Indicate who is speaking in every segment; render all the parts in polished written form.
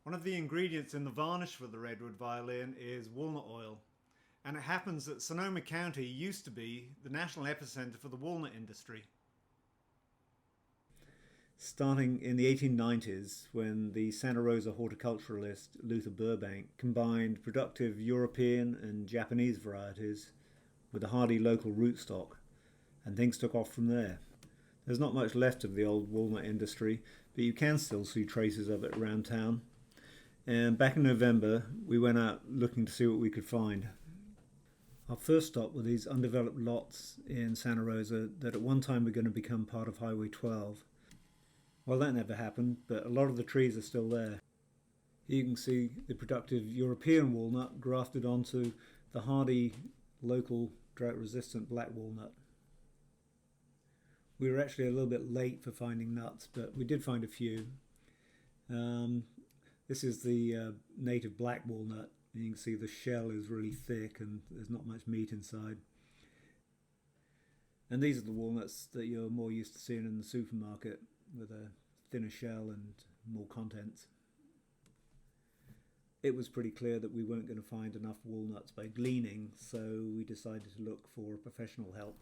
Speaker 1: One of the ingredients in the varnish for the Redwood violin is walnut oil, and it happens that Sonoma County used to be the national epicenter for the walnut industry. Starting in the 1890s, when the Santa Rosa horticulturalist Luther Burbank combined productive European and Japanese varieties with a hardy local rootstock, and things took off from there. There's not much left of the old walnut industry, but you can still see traces of it around town. And back in November, we went out looking to see what we could find. Our first stop were these undeveloped lots in Santa Rosa that at one time were going to become part of Highway 12. Well, that never happened, but a lot of the trees are still there. Here you can see the productive European walnut grafted onto the hardy local drought-resistant black walnut. We were actually a little bit late for finding nuts, but we did find a few. This is the native black walnut. You can see the shell is really thick and there's not much meat inside. And these are the walnuts that you're more used to seeing in the supermarket, with a thinner shell and more contents. It was pretty clear that we weren't going to find enough walnuts by gleaning, so we decided to look for professional help.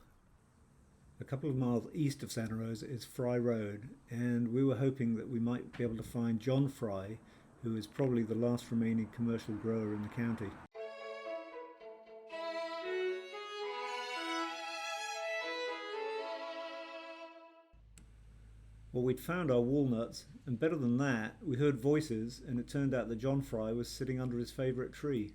Speaker 1: A couple of miles east of Santa Rosa is Frey Road, and we were hoping that we might be able to find John Frei, who is probably the last remaining commercial grower in the county. Well, we'd found our walnuts, and better than that, we heard voices, and it turned out that John Frei was sitting under his favourite tree.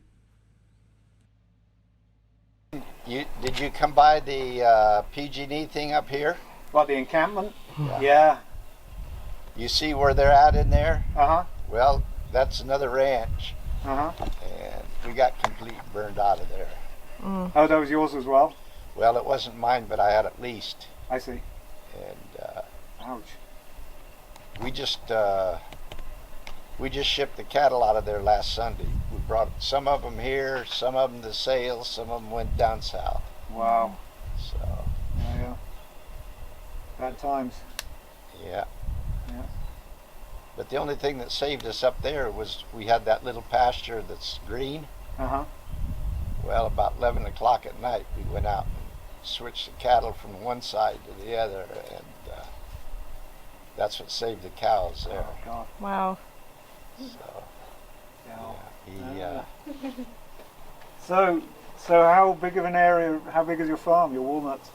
Speaker 2: Did you come by the PG&E thing up here?
Speaker 3: What, the encampment?
Speaker 2: Yeah.
Speaker 3: Yeah.
Speaker 2: You see where they're at in there?
Speaker 3: Uh-huh.
Speaker 2: Well, that's another ranch,
Speaker 3: Uh-huh.
Speaker 2: and we got completely burned out of there.
Speaker 3: Oh, that was yours as well?
Speaker 2: Well, it wasn't mine, but I had at least.
Speaker 3: I see.
Speaker 2: And
Speaker 3: Ouch.
Speaker 2: we just shipped the cattle out of there last Sunday. We brought some of them here, some of them to sales, some of them went down south.
Speaker 3: Wow.
Speaker 2: So,
Speaker 3: Yeah. Bad times.
Speaker 2: yeah.
Speaker 3: Yeah.
Speaker 2: But the only thing that saved us up there was we had that little pasture that's green.
Speaker 3: Uh-huh.
Speaker 2: Well, about 11 o'clock at night, we went out and switched the cattle from one side to the other, and that's what saved the cows there.
Speaker 3: Oh, God.
Speaker 4: Wow.
Speaker 2: So,
Speaker 3: Yeah.
Speaker 2: he,
Speaker 3: So how big of an area, how big is your farm, your walnuts?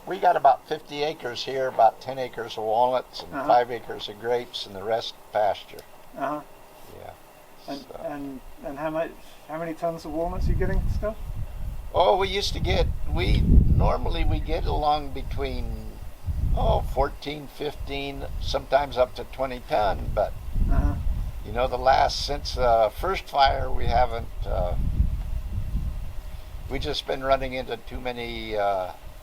Speaker 2: we got about 50 acres here, about 10 acres of walnuts and 5 acres of grapes, and the rest pasture.
Speaker 3: Uh-huh.
Speaker 2: Yeah.
Speaker 3: And,
Speaker 2: So-
Speaker 3: and how many tons of walnuts are you getting still?
Speaker 2: Oh, we normally get along between 14, 15, sometimes up to 20 ton, but
Speaker 3: Uh-huh.
Speaker 2: you know, since the first fire, we haven't, we just been running into too many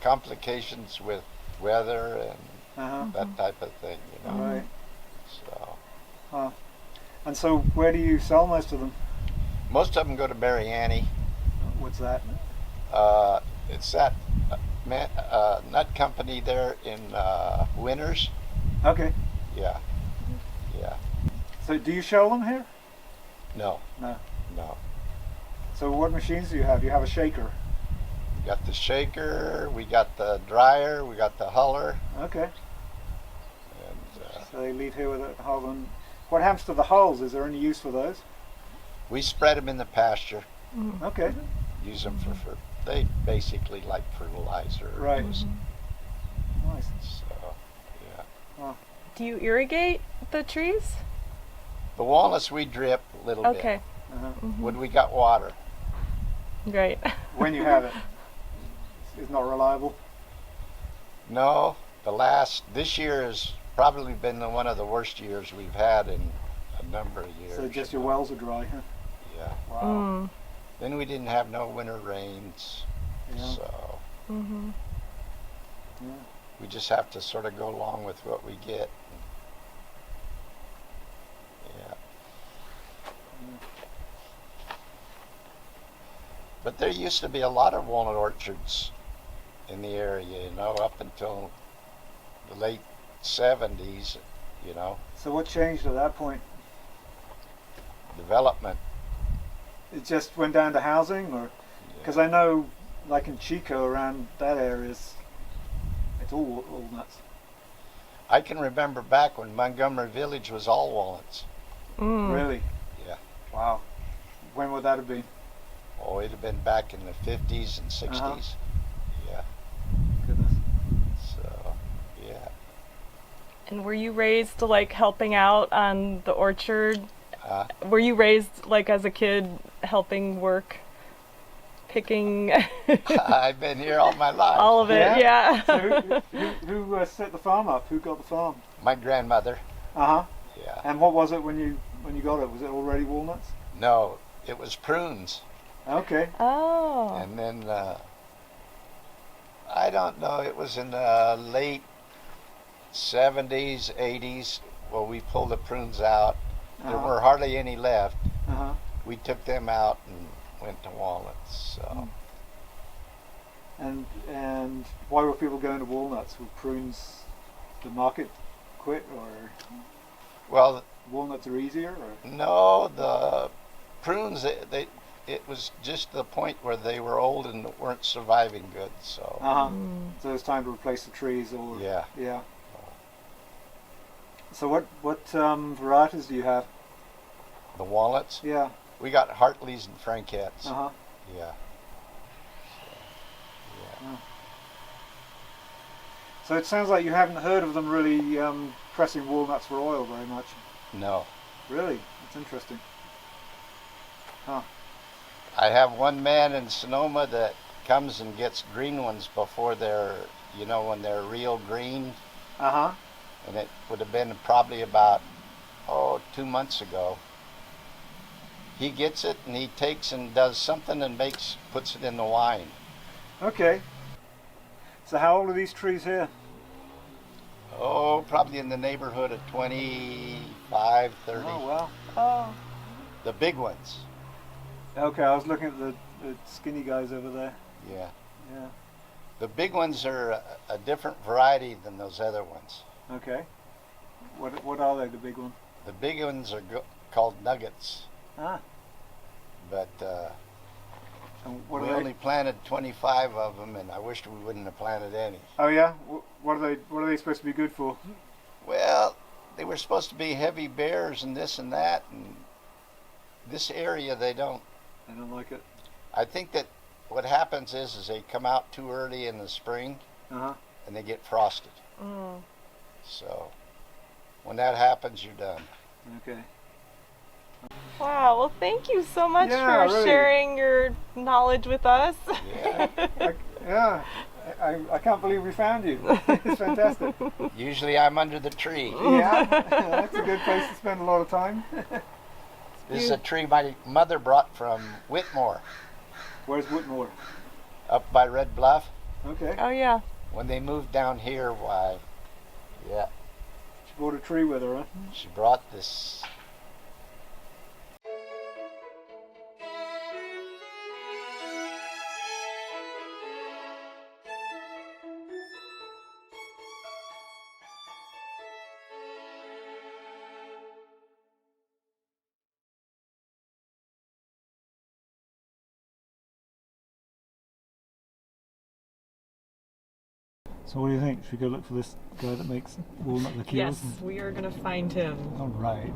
Speaker 2: complications with weather and
Speaker 3: Uh-huh.
Speaker 2: that type of thing, you know.
Speaker 3: Right.
Speaker 2: So
Speaker 3: And so where do you sell most of them?
Speaker 2: most of them go to Mariani.
Speaker 3: What's that?
Speaker 2: It's that nut company there in Winters.
Speaker 3: Okay.
Speaker 2: Yeah, yeah.
Speaker 3: So do you shell them here?
Speaker 2: No,
Speaker 3: No.
Speaker 2: no.
Speaker 3: So what machines do you have? You have a shaker.
Speaker 2: We got the shaker, we got the dryer, we got the huller,
Speaker 3: Okay.
Speaker 2: and
Speaker 3: So they leave here with a hull. And what happens to the hulls? Is there any use for those?
Speaker 2: we spread them in the pasture.
Speaker 3: Okay.
Speaker 2: Use them for they basically like fertilizer.
Speaker 3: Right.
Speaker 2: Nice. So, yeah.
Speaker 4: Do you irrigate the trees?
Speaker 2: The walnuts we drip a little
Speaker 4: Okay.
Speaker 3: Uh-huh.
Speaker 2: bit when we got water.
Speaker 4: Great.
Speaker 3: When you have it. It's not reliable.
Speaker 2: No, this year has probably been one of the worst years we've had in a number of years.
Speaker 3: So just your wells are dry, huh?
Speaker 2: Yeah.
Speaker 3: Wow.
Speaker 4: Mm.
Speaker 2: Then we didn't have no winter rains,
Speaker 3: Yeah.
Speaker 2: so
Speaker 4: Mm-hmm.
Speaker 3: Yeah.
Speaker 2: we just have to sort of go along with what we get. Yeah. But there used to be a lot of walnut orchards in the area, you know, up until the late 70s, you know.
Speaker 3: So what changed at that point?
Speaker 2: development.
Speaker 3: It just went down to housing, or because I know, like in Chico around that area, it's all walnuts.
Speaker 2: I can remember back when Montgomery Village was all walnuts.
Speaker 4: Mm.
Speaker 3: Really?
Speaker 2: Yeah.
Speaker 3: Wow. When would that have been?
Speaker 2: Oh, it'd have been back in the 50s and 60s.
Speaker 3: Uh-huh.
Speaker 2: Yeah.
Speaker 3: Goodness.
Speaker 2: So, yeah.
Speaker 4: And were you raised like helping out on the orchard?
Speaker 2: Uh,
Speaker 4: Were you raised like as a kid helping work, picking
Speaker 2: I've been here all my life.
Speaker 4: all of it? Yeah.
Speaker 3: So who set the farm up? Who got the farm?
Speaker 2: My grandmother.
Speaker 3: Uh huh.
Speaker 2: Yeah.
Speaker 3: And what was it when you got it? Was it already walnuts?
Speaker 2: No, it was prunes.
Speaker 3: Okay.
Speaker 4: Oh.
Speaker 2: And then, I don't know, it was in the late 70s, 80s, well, we pulled the prunes out. There
Speaker 3: Uh-huh.
Speaker 2: were hardly any left.
Speaker 3: Uh huh.
Speaker 2: We took them out and went to walnuts. So,
Speaker 3: And why were people going to walnuts? Were prunes the market quit, or
Speaker 2: well,
Speaker 3: walnuts are easier? Or?
Speaker 2: no, the prunes, it was just the point where they were old and weren't surviving good. So,
Speaker 3: Uh huh.
Speaker 4: Mm.
Speaker 3: So it's time to replace the trees, or
Speaker 2: yeah.
Speaker 3: yeah. So what varieties do you have?
Speaker 2: The walnuts,
Speaker 3: Yeah.
Speaker 2: we got Hartleys and Frankettes.
Speaker 3: Uh huh.
Speaker 2: Yeah.
Speaker 3: So it sounds like you haven't heard of them really pressing walnuts for oil very much.
Speaker 2: No.
Speaker 3: Really? That's interesting. Huh.
Speaker 2: I have one man in Sonoma that comes and gets green ones before they're, when they're real green.
Speaker 3: Uh huh.
Speaker 2: And it would have been probably about, 2 months ago. He gets it and he takes and does something and puts it in the wine.
Speaker 3: Okay. So how old are these trees here?
Speaker 2: Oh, probably in the neighborhood of 25, 30.
Speaker 3: Oh wow.
Speaker 4: Oh.
Speaker 2: The big ones.
Speaker 3: Okay, I was looking at the skinny guys over there.
Speaker 2: Yeah.
Speaker 3: Yeah.
Speaker 2: The big ones are a different variety than those other ones.
Speaker 3: Okay. What are they? The big one?
Speaker 2: The big ones are called nuggets.
Speaker 3: Ah.
Speaker 2: But
Speaker 3: And what
Speaker 2: we
Speaker 3: are
Speaker 2: only
Speaker 3: they?
Speaker 2: planted 25 of them, and I wished we wouldn't have planted any.
Speaker 3: Oh yeah. What are they supposed to be good for?
Speaker 2: Well, they were supposed to be heavy bears and this and that, and this area they don't.
Speaker 3: I don't like it.
Speaker 2: I think that what happens is they come out too early in the spring
Speaker 3: Uh huh.
Speaker 2: and they get frosted.
Speaker 4: Mm.
Speaker 2: So when that happens, you're done.
Speaker 3: Okay.
Speaker 4: Wow. Well, thank you so much
Speaker 3: Yeah,
Speaker 4: for
Speaker 3: really.
Speaker 4: sharing your knowledge with us.
Speaker 2: Yeah.
Speaker 3: Yeah. I can't believe we found you. It's fantastic.
Speaker 2: Usually I'm under the tree.
Speaker 3: Yeah. That's a good place to spend a lot of time.
Speaker 2: This is a tree my mother brought from Whitmore
Speaker 3: Where's Whitmore?
Speaker 2: up by Red Bluff.
Speaker 3: Okay.
Speaker 4: Oh yeah.
Speaker 2: When they moved down here, why, yeah,
Speaker 3: She brought a tree with her, huh?
Speaker 2: she brought this.
Speaker 3: So what do you think? Should we go look for this guy that makes walnut liqueurs?
Speaker 4: Yes, we are gonna find him.
Speaker 3: All right.